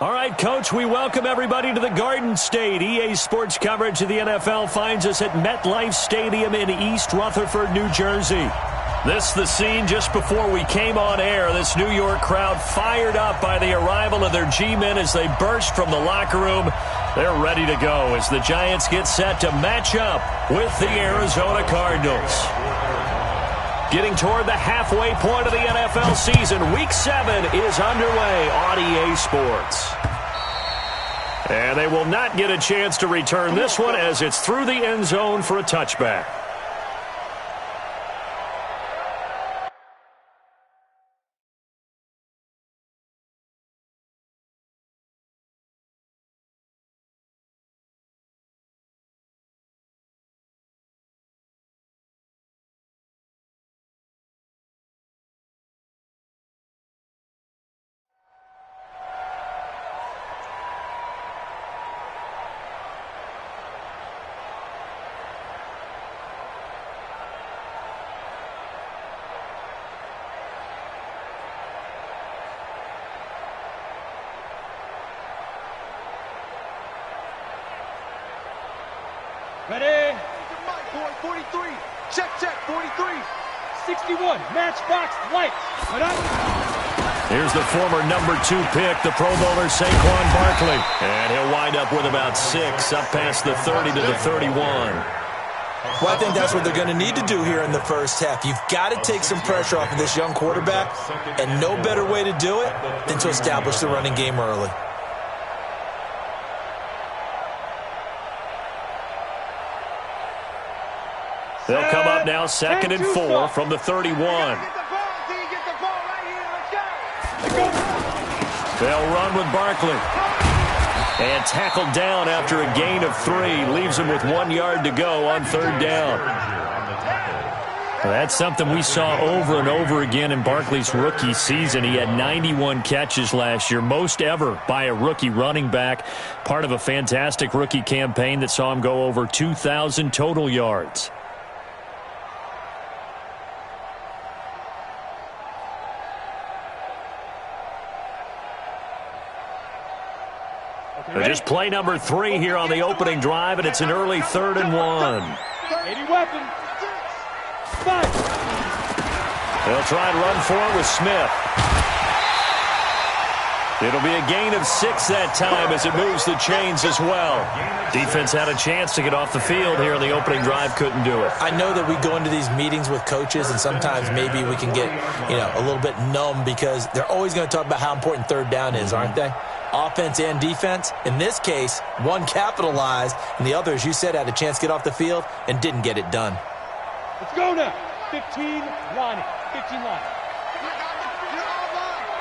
All right, Coach, we welcome everybody to the Garden State. EA Sports coverage of the NFL finds us at MetLife Stadium in East Rutherford, New Jersey. This the scene just before we came on air. This New York crowd fired up by the arrival of their G-men as they burst from the locker room. They're ready to go as the Giants get set to match up with the Arizona Cardinals. Getting toward the halfway point of the NFL season, Week 7 is underway on EA Sports. And they will not get a chance to return this one as it's through the end zone for a touchback. Ready? 43. Check, 43. 61. Matchbox light. Here's the former number 2 pick, the Pro Bowler Saquon Barkley. And he'll wind up with about 6, up past the 30 to the 31. Well, I think that's what they're going to need to do here in the first half. You've got to take some pressure off of this young quarterback, and no better way to do it than to establish the running game early. They'll come up now, 2nd and 4 from the 31. They'll run with Barkley. And tackled down after a gain of 3. Leaves him with 1 yard to go on 3rd down. Well, that's something we saw over and over again in Barkley's rookie season. He had 91 catches last year, most ever by a rookie running back. Part of a fantastic rookie campaign that saw him go over 2,000 total yards. Just play number 3 here on the opening drive, and it's an early 3rd and 1. 80 weapon. 5. They'll try and run for it with Smith. It'll be a gain of 6 that time as it moves the chains as well. Defense had a chance to get off the field here in the opening drive, couldn't do it. I know that we go into these meetings with coaches, and sometimes maybe we can get, a little bit numb because they're always going to talk about how important 3rd down is, aren't they? Offense and defense. In this case, one capitalized, and the other, as you said, had a chance to get off the field and didn't get it done. Let's go now. 15 line. 15 line.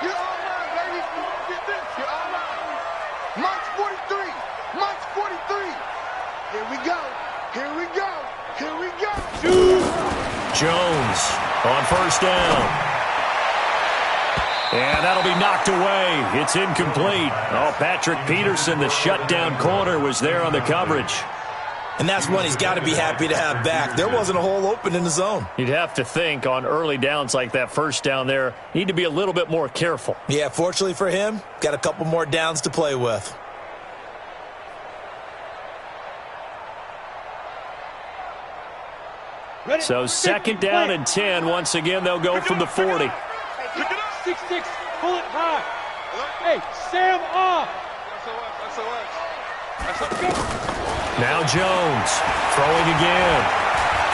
You're online, baby. Get this. You're online. March 43. March 43. Here we go. Here we go. Here we go. Jones on 1st down. And that'll be knocked away. It's incomplete. Oh, Patrick Peterson, the shutdown corner, was there on the coverage. And that's one he's got to be happy to have back. There wasn't a hole open in the zone. You'd have to think on early downs like that 1st down there, need to be a little bit more careful. Yeah, fortunately for him, got a couple more downs to play with. Ready? So 2nd down and 10. Once again, they'll go from the 40. 6-6, pull it high. Hey, Sam off. Now Jones throwing again.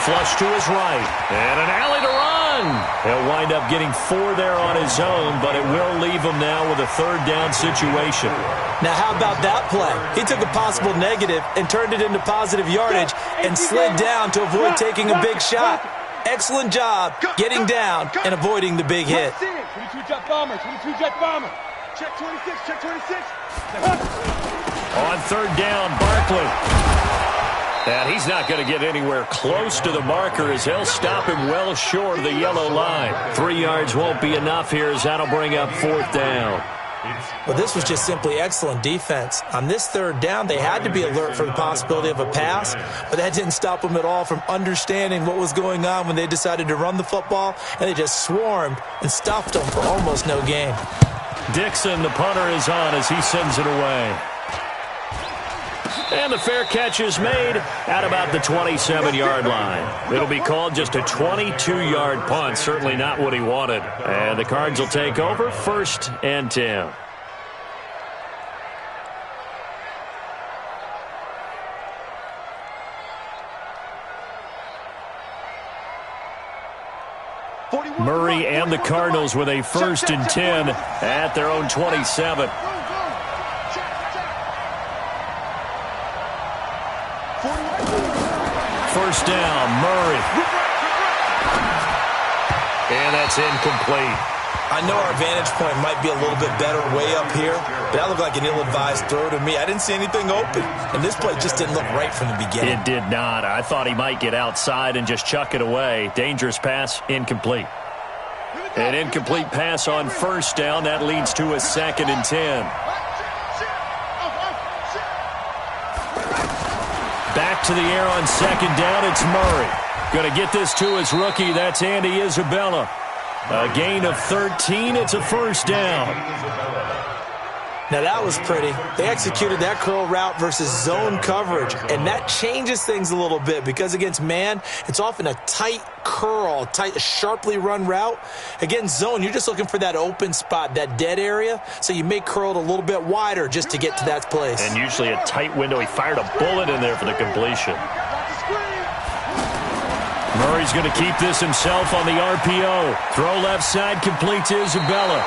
Flush to his right. And an alley to run. He'll wind up getting 4 there on his own, but it will leave him now with a 3rd down situation. Now, how about that play? He took a possible negative and turned it into positive yardage and slid down to avoid taking a big shot. Excellent job getting down and avoiding the big hit. 22 jet bomber, 22 jet bomber. Check 26, check 26. On 3rd down, Barkley. And he's not going to get anywhere close to the marker as they'll stop him well short of the yellow line. 3 yards won't be enough here as that'll bring up 4th down. Well, this was just simply excellent defense. On this 3rd down, they had to be alert for the possibility of a pass, but that didn't stop them at all from understanding what was going on when they decided to run the football, and they just swarmed and stuffed them for almost no gain. Dixon, the punter, is on as he sends it away. And the fair catch is made at about the 27-yard line. It'll be called just a 22-yard punt. Certainly not what he wanted. And the Cards will take over 1st and 10. Murray and the Cardinals with a 1st and 10 at their own 27. First down, Murray. And that's incomplete. I know our vantage point might be a little bit better way up here, but that looked like an ill-advised throw to me. I didn't see anything open, and this play just didn't look right from the beginning. It did not. I thought he might get outside and just chuck it away. Dangerous pass, incomplete. An incomplete pass on 1st down. That leads to a 2nd and 10. Back to the air on 2nd down. It's Murray. Going to get this to his rookie. That's Andy Isabella. A gain of 13. It's a 1st down. Now, that was pretty. They executed that curl route versus zone coverage, and that changes things a little bit because against man, it's often a tight curl, tight, sharply run route. Against zone, you're just looking for that open spot, that dead area, so you make curl a little bit wider just to get to that place. And usually a tight window. He fired a bullet in there for the completion. Murray's going to keep this himself on the RPO. Throw left side, complete to Isabella.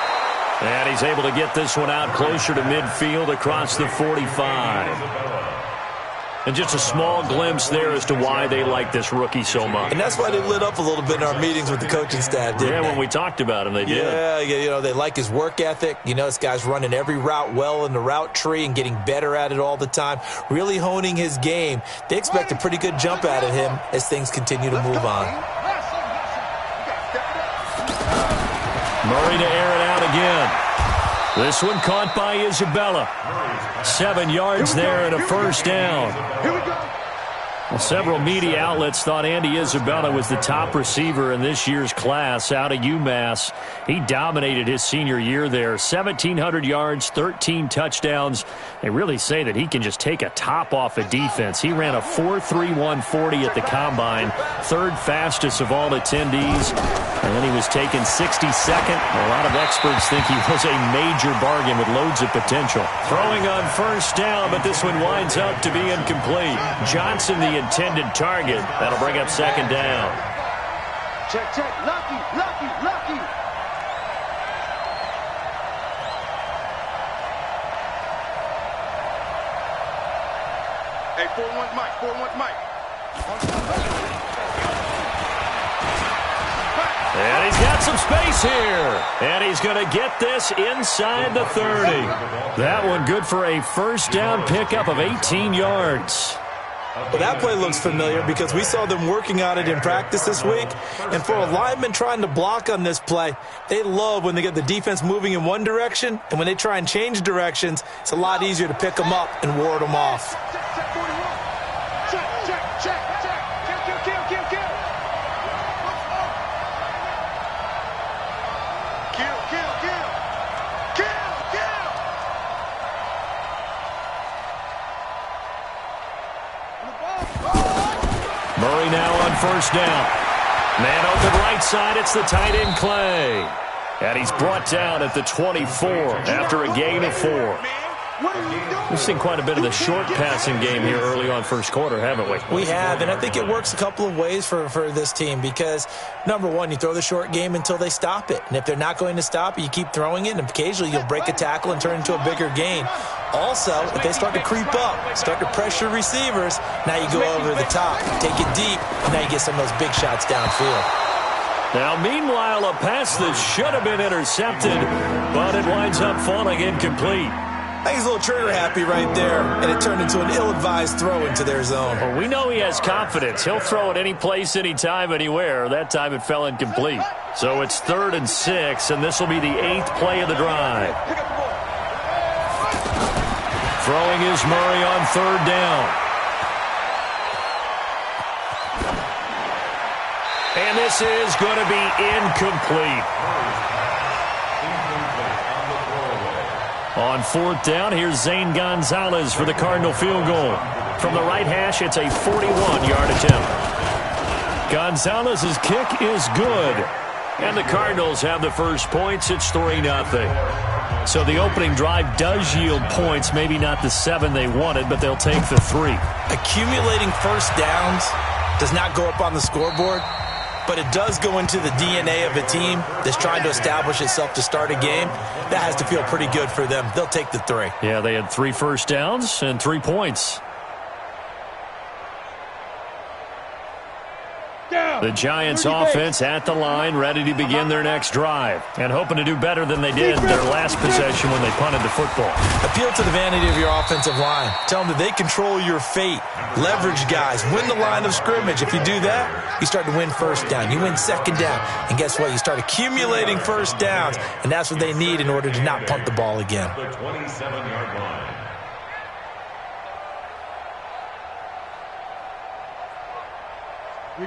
And he's able to get this one out closer to midfield across the 45. And just a small glimpse there as to why they like this rookie so much. And that's why they lit up a little bit in our meetings with the coaching staff, didn't they? When we talked about him, they did. Yeah, you know, they like his work ethic. You know, this guy's running every route well in the route tree and getting better at it all the time, really honing his game. They expect a pretty good jump out of him as things continue to move on. Murray to air it out again. This one caught by Isabella. 7 yards there and a 1st down. Well, several media outlets thought Andy Isabella was the top receiver in this year's class out of UMass. He dominated his senior year there. 1,700 yards, 13 touchdowns. They really say that he can just take a top off a defense. He ran a 4.31 40 at the Combine, 3rd fastest of all attendees. And then he was taken 62nd. A lot of experts think he was a major bargain with loads of potential. Throwing on 1st down, but this one winds up to be incomplete. Johnson, the intended target. That'll bring up 2nd down. Check, check. Lucky, lucky, lucky. Hey, 4-1 Mike, 4-1 Mike. And he's got some space here. And he's going to get this inside the 30. That one good for a 1st down pickup of 18 yards. Well, that play looks familiar because we saw them working on it in practice this week. And for a lineman trying to block on this play, they love when they get the defense moving in one direction. And when they try and change directions, it's a lot easier to pick them up and ward them off. Murray now on 1st down. Man open right side. It's the tight end Clay. And he's brought down at the 24 after a gain of 4. We've seen quite a bit of the short passing game here early on 1st quarter, haven't we? We have, and I think it works a couple of ways for this team because, number one, you throw the short game until they stop it. And if they're not going to stop it, you keep throwing it, and occasionally you'll break a tackle and turn it into a bigger gain. Also, if they start to creep up, start to pressure receivers, now you go over the top, take it deep, and now you get some of those big shots downfield. Now, meanwhile, a pass that should have been intercepted, but it winds up falling incomplete. I think he's a little trigger happy right there, and it turned into an ill-advised throw into their zone. Well, we know he has confidence. He'll throw it any place, anytime, anywhere. That time it fell incomplete. So it's 3rd and 6, and this will be the 8th play of the drive. Throwing is Murray on 3rd down. And this is going to be incomplete. On fourth down, here's Zane Gonzalez for the Cardinal field goal. From the right hash, it's a 41-yard attempt. Gonzalez's kick is good. And the Cardinals have the first points. It's 3-0. So the opening drive does yield points. Maybe not the 7 they wanted, but they'll take the 3. Accumulating first downs does not go up on the scoreboard, but it does go into the DNA of a team that's trying to establish itself to start a game. That has to feel pretty good for them. They'll take the 3. Yeah, they had 3 first downs and 3 points. The Giants offense at the line, ready to begin their next drive, and hoping to do better than they did their last possession when they punted the football. Appeal to the vanity of your offensive line. Tell them that they control your fate. Leverage guys. Win the line of scrimmage. If you do that, you start to win first down. You win second down. And guess what? You start accumulating first downs, and that's what they need in order to not punt the ball again. The 27-yard line.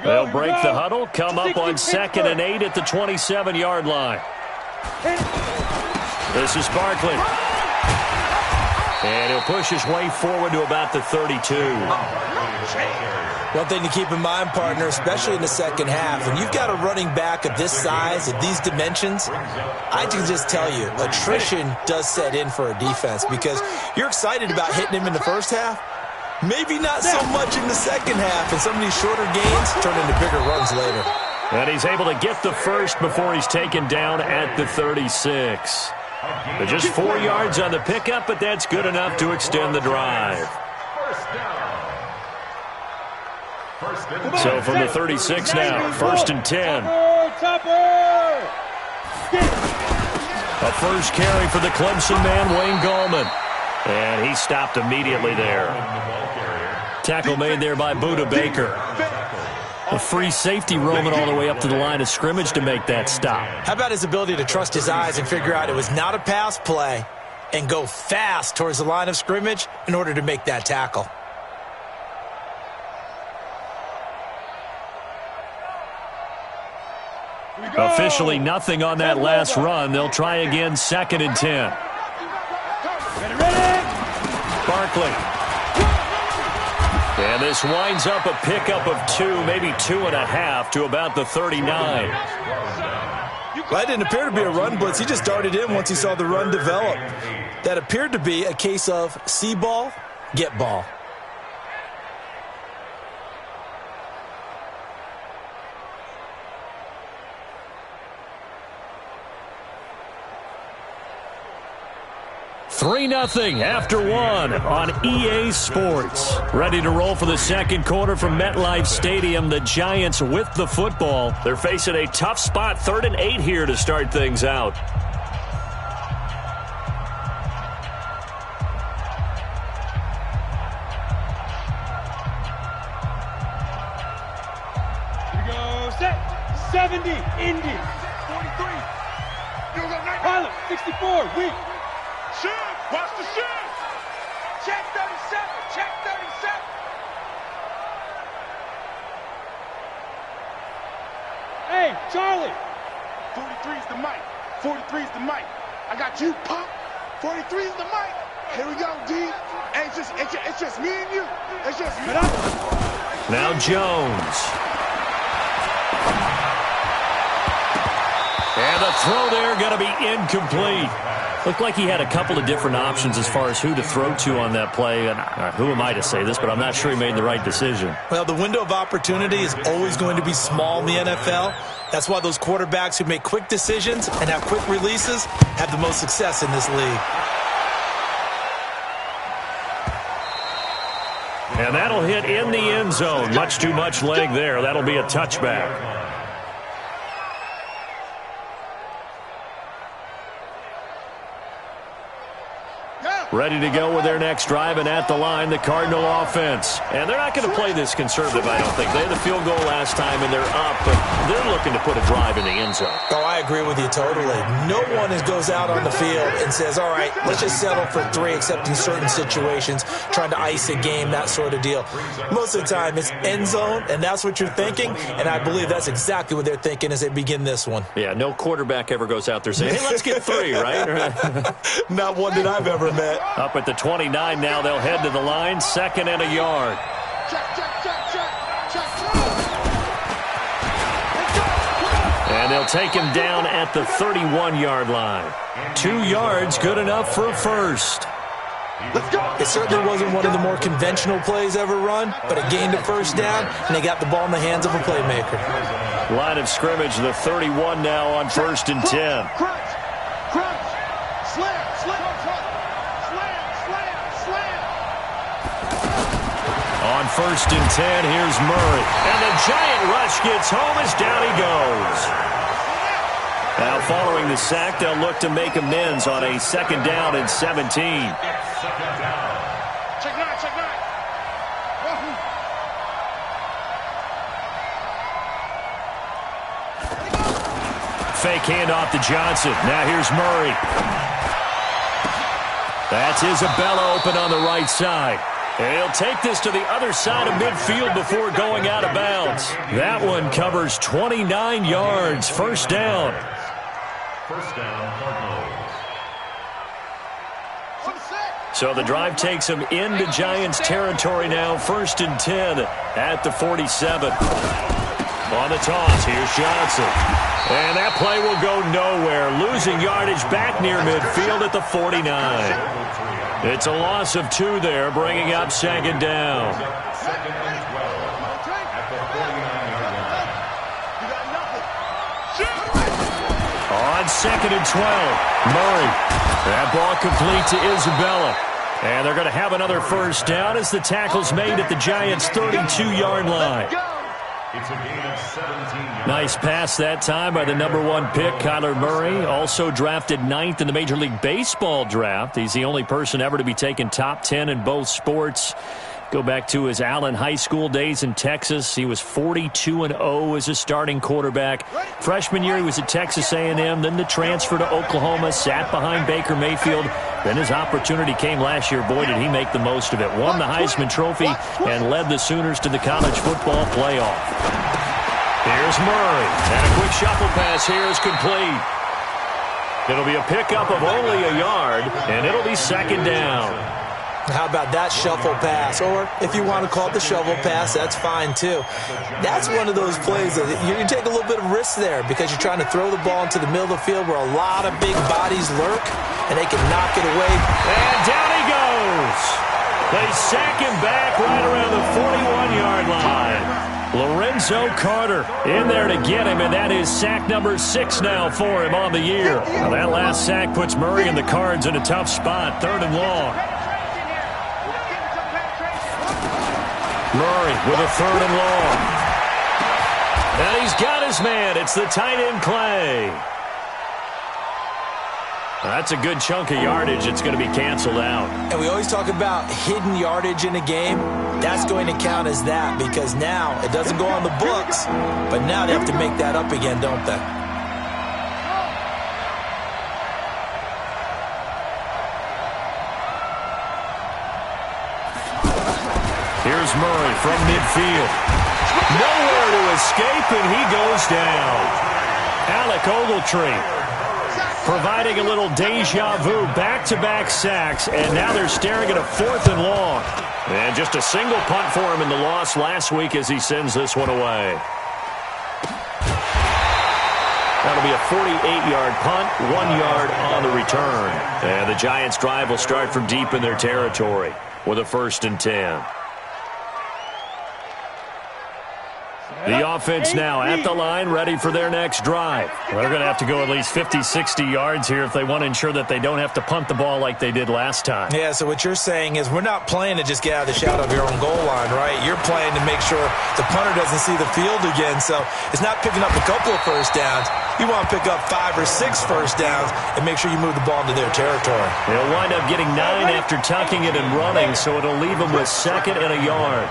They'll break the huddle, come up on 2nd and 8 at the 27-yard line. This is Barkley. And he'll push his way forward to about the 32. One thing to keep in mind, partner, especially in the second half, when you've got a running back of this size, of these dimensions, I can just tell you, attrition does set in for a defense because you're excited about hitting him in the first half. Maybe not so much in the second half, and some of these shorter gains turn into bigger runs later. And he's able to get the first before he's taken down at the 36. But just 4 yards on the pickup, but that's good enough to extend the drive. So from the 36 now, 1st and 10. A first carry for the Clemson man, Wayne Gallman. And he stopped immediately there. Tackle made there by Budda Baker. A free safety roaming all the way up to the line of scrimmage to make that stop. How about his ability to trust his eyes and figure out it was not a pass play and go fast towards the line of scrimmage in order to make that tackle? Officially nothing on that last run. They'll try again, 2nd and 10. Barkley. And this winds up a pickup of 2, maybe 2.5 to about the 39. That didn't appear to be a run blitz. He just darted in once he saw the run develop. That appeared to be a case of see ball, get ball. Three 3-0 after 1 on EA Sports. Ready to roll for the second quarter from MetLife Stadium. The Giants with the football. They're facing a tough spot, 3rd and 8 here to start things out. Here we go, set, 70, Indy. 43. Pilot, 64, weak. Shoot! Watch the shoot! Check 37! Check 37! Hey, Charlie! 43 is the mic. 43 is the mic. I got you, Pop. 43 is the mic. Here we go, D. Hey, it's just me and you. It's just me. Now Jones. And the throw there going to be incomplete. Looked like he had a couple of different options as far as who to throw to on that play. And who am I to say this, but I'm not sure he made the right decision. Well, the window of opportunity is always going to be small in the NFL. That's why those quarterbacks who make quick decisions and have quick releases have the most success in this league. And that'll hit in the end zone. Much too much leg there. That'll be a touchback. Yeah. Ready to go with their next drive, and at the line, the Cardinal offense. And they're not going to play this conservative, I don't think. They had the field goal last time, and they're up, but they're looking to put a drive in the end zone. Oh, I agree with you totally. No one goes out on the field and says, all right, let's just settle for 3, except in certain situations, trying to ice a game, that sort of deal. Most of the time, it's end zone, and that's what you're thinking, and I believe that's exactly what they're thinking as they begin this one. Yeah, no quarterback ever goes out there saying, hey, let's get 3, right? Not one that I've ever met. Up at the 29 now, they'll head to the line, 2nd and a yard. And they'll take him down at the 31-yard line. 2 yards, good enough for a first. It certainly wasn't one of the more conventional plays ever run, but it gained a first down, and they got the ball in the hands of a playmaker. Line of scrimmage, the 31 now on 1st and 10. On 1st and 10, here's Murray. And the giant rush gets home as down he goes. Now following the sack, they'll look to make amends on a 2nd down and 17. Fake handoff to Johnson. Now here's Murray. That's Isabella open on the right side. And he'll take this to the other side of midfield before going out of bounds. That one covers 29 yards. First down. First down, Cardinals. So the drive takes him into Giants territory now. 1st and 10 at the 47. On the toss, here's Johnson. And that play will go nowhere. Losing yardage back near midfield at the 49. It's a loss of 2 there, bringing up 2nd down. 2nd and 12 at the 49-yard line. On 2nd and 12, Murray. That ball complete to Isabella. And they're going to have another first down as the tackle's made at the Giants' 32-yard line. It's a gain of 17 yards. Nice pass that time by the #1 pick, Kyler Murray. Also drafted 9th in the Major League Baseball draft. He's the only person ever to be taken top 10 in both sports. Go back to his Allen High School days in Texas. He was 42-0 as a starting quarterback. Freshman year, he was at Texas A&M. Then the transfer to Oklahoma, sat behind Baker Mayfield. Then his opportunity came last year. Boy, did he make the most of it. Won the Heisman Trophy and led the Sooners to the college football playoff. Here's Murray. And a quick shuffle pass here is complete. It'll be a pickup of only a yard, and it'll be 2nd down. How about that shuffle pass? Or if you want to call it the shovel pass, that's fine too. That's one of those plays that you can take a little bit of risk there because you're trying to throw the ball into the middle of the field where a lot of big bodies lurk, and they can knock it away. And down he goes. They sack him back right around the 41-yard line. Lorenzo Carter in there to get him, and that is sack number 6 now for him on the year. Now that last sack puts Murray and the Cards in a tough spot, 3rd and long. Murray with a 3rd and long. And he's got his man. It's the tight end Clay. That's a good chunk of yardage. It's going to be canceled out. And we always talk about hidden yardage in a game. That's going to count as that because now it doesn't go on the books, but now they have to make that up again, don't they? Here's Murray from midfield. Nowhere to escape, and he goes down. Alec Ogletree providing a little deja vu, back-to-back sacks, and now they're staring at a 4th and long. And just a single punt for him in the loss last week as he sends this one away. That'll be a 48-yard punt, 1 yard on the return. And the Giants' drive will start from deep in their territory with a 1st and 10. The offense now at the line, ready for their next drive. Well, they're going to have to go at least 50, 60 yards here if they want to ensure that they don't have to punt the ball like they did last time. Yeah, so what you're saying is we're not playing to just get out of the shadow of your own goal line, right? You're playing to make sure the punter doesn't see the field again. So it's not picking up a couple of first downs. You want to pick up 5 or 6 first downs and make sure you move the ball into their territory. They'll wind up getting 9 after tucking it and running, so it'll leave them with 2nd and a yard.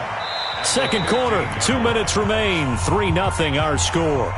Second quarter, 2 minutes remain, 3-0 our score.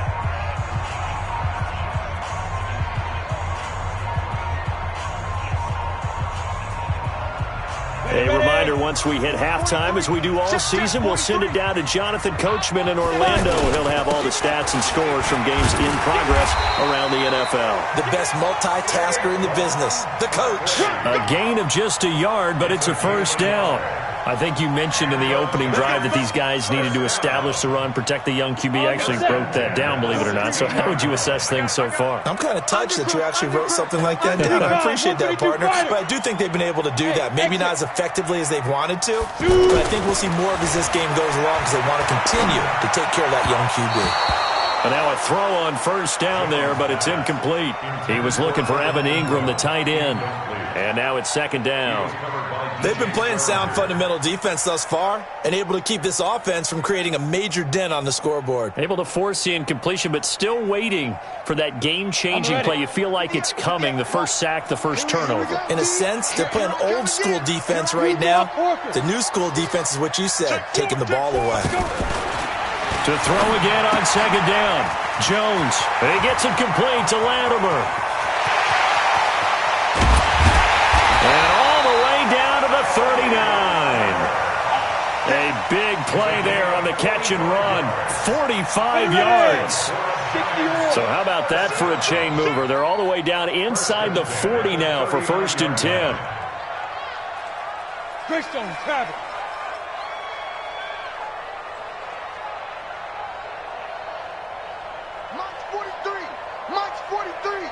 A reminder, once we hit halftime, as we do all season, we'll send it down to Jonathan Coachman in Orlando. He'll have all the stats and scores from games in progress around the NFL. The best multitasker in the business, the coach. A gain of just a yard, but it's a first down. I think you mentioned in the opening drive that these guys needed to establish the run, protect the young QB. Actually broke that down, believe it or not. So how would you assess things so far? I'm kind of touched that you actually wrote something like that down. I appreciate that, partner. But I do think they've been able to do that. Maybe not as effectively as they've wanted to, but I think we'll see more of as this game goes along because they want to continue to take care of that young QB. And now a throw on first down there, but it's incomplete. He was looking for Evan Ingram, the tight end. And now it's second down. They've been playing sound fundamental defense thus far and able to keep this offense from creating a major dent on the scoreboard. Able to force the incompletion, but still waiting for that game-changing play. You feel like it's coming, the first sack, the first turnover. In a sense, they're playing old-school defense right now. The new-school defense is what you said, taking the ball away. To throw again on second down. Jones, he gets it complete to Latimer. And all the way down to the 39. A big play there on the catch and run. 45 yards. So how about that for a chain mover? They're all the way down inside the 40 now for 1st and 10. Greystone, grab it. March 43. March 43.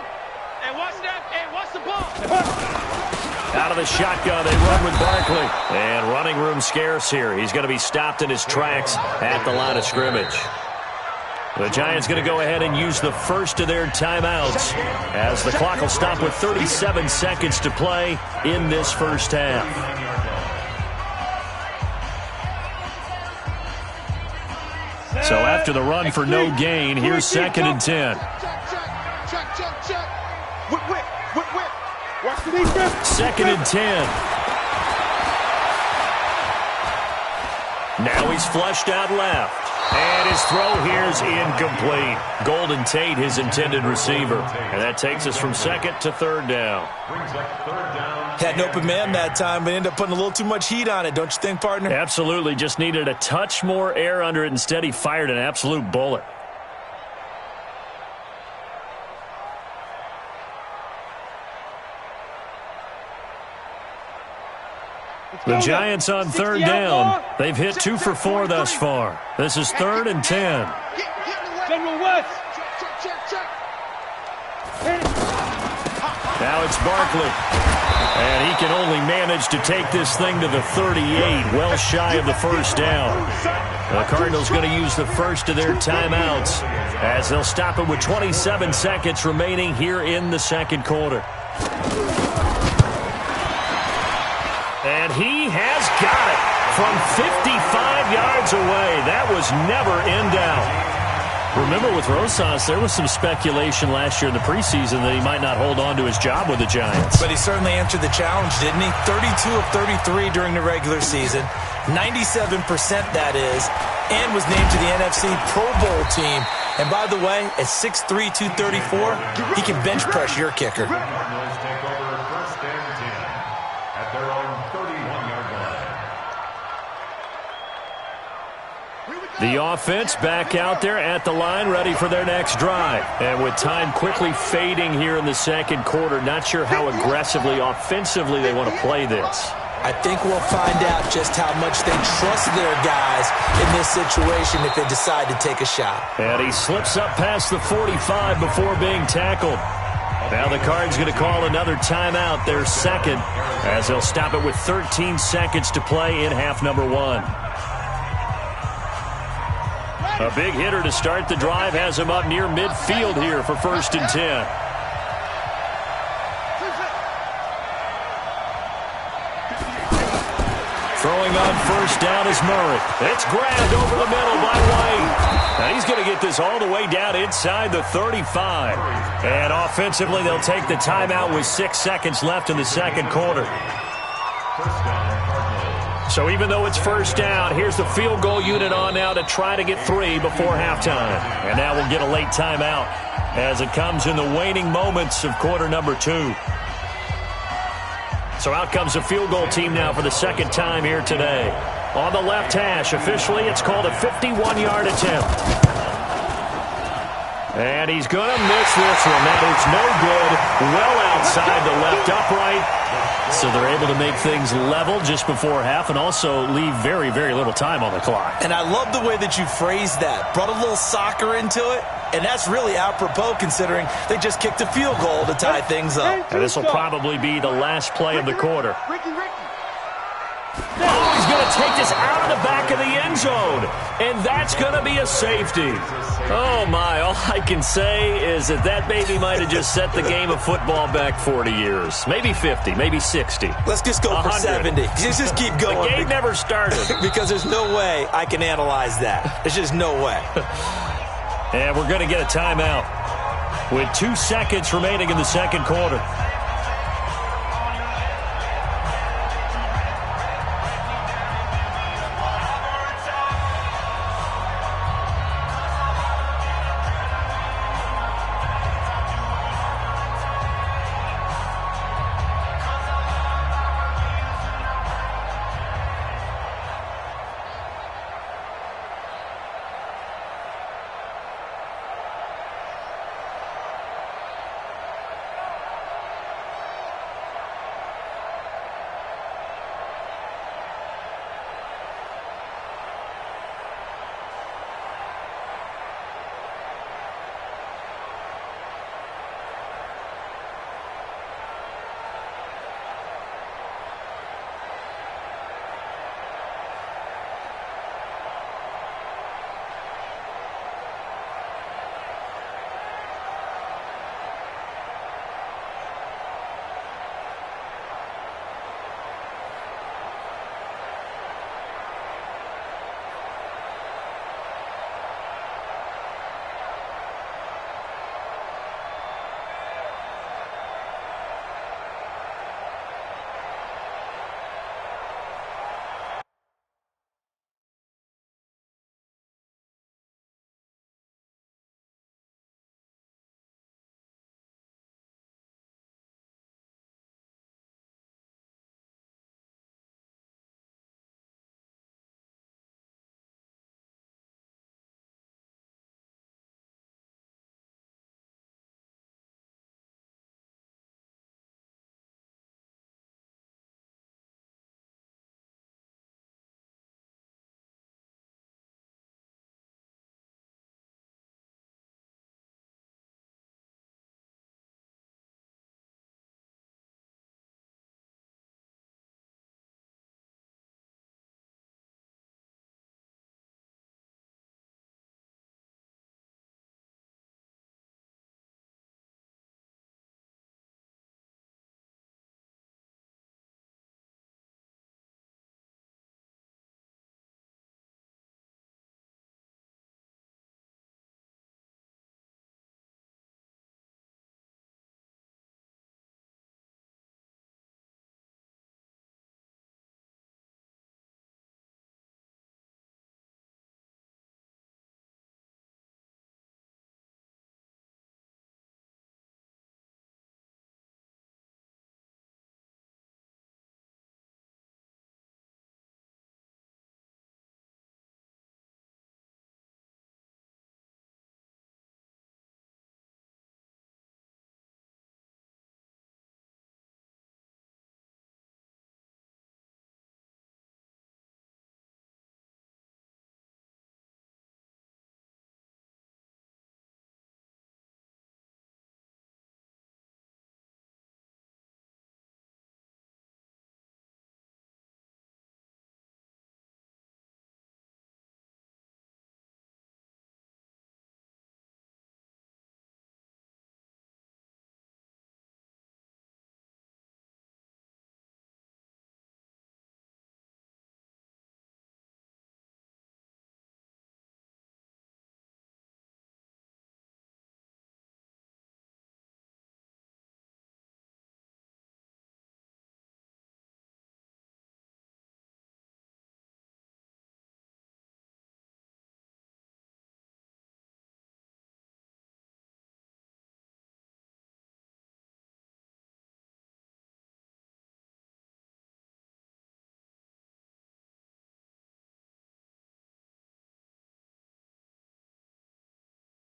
Hey, watch that. Hey, watch the ball. Out of the shotgun, they run with Barkley. And running room scarce here. He's going to be stopped in his tracks at the line of scrimmage. The Giants going to go ahead and use the first of their timeouts as the clock will stop with 37 seconds to play in this first half. So after the run for no gain, here's 2nd and 10. Check. Whip. Watch the defense. 2nd and 10. Now he's flushed out left. And his throw here is incomplete. Golden Tate, his intended receiver. And that takes us from 2nd to 3rd down. Had an open man that time, but ended up putting a little too much heat on it, don't you think, partner? Absolutely. Just needed a touch more air under it. Instead, he fired an absolute bullet. The Giants on 3rd down. They've hit 2 for 4 thus far. This is 3rd and 10. General West. Check. Now it's Barkley. And he can only manage to take this thing to the 38, well shy of the first down. The Cardinals going to use the first of their timeouts as they'll stop it with 27 seconds remaining here in the second quarter. And he has got it from 55 yards away. That was never in doubt. Remember, with Rosas, there was some speculation last year in the preseason that he might not hold on to his job with the Giants. But he certainly answered the challenge, didn't he? 32 of 33 during the regular season, 97% that is, and was named to the NFC Pro Bowl team. And by the way, at 6'3", 234, he can bench press your kicker. Cardinals take over 1st and 10 at their own 31-yard line. The offense back out there at the line, ready for their next drive. And with time quickly fading here in the second quarter, not sure how aggressively, offensively they want to play this. I think we'll find out just how much they trust their guys in this situation if they decide to take a shot. And he slips up past the 45 before being tackled. Now the Cards going to call another timeout, their second, as they'll stop it with 13 seconds to play in half number 1. A big hitter to start the drive has him up near midfield here for 1st and 10. Throwing on 1st down is Murray. It's grabbed over the middle by White. Now he's going to get this all the way down inside the 35. And offensively, they'll take the timeout with 6 seconds left in the second quarter. So even though it's 1st down, here's the field goal unit on now to try to get 3 before halftime. And now we'll get a late timeout as it comes in the waning moments of quarter number 2. So out comes the field goal team now for the second time here today. On the left hash, officially it's called a 51-yard attempt. And he's going to miss this one. That is no good. Well outside the left upright. So they're able to make things level just before half and also leave very, very little time on the clock. And I love the way that you phrased that. Brought a little soccer into it. And that's really apropos considering they just kicked a field goal to tie things up. And this will probably be the last play of the quarter. Oh, he's going to take this out of the back of the end zone. And that's going to be a safety. Oh, my. All I can say is that baby might have just set the game of football back 40 years. Maybe 50, maybe 60. Let's just go for 100. 70. Just keep going. The game never started. Because there's no way I can analyze that. There's just no way. And we're going to get a timeout with 2 seconds remaining in the second quarter.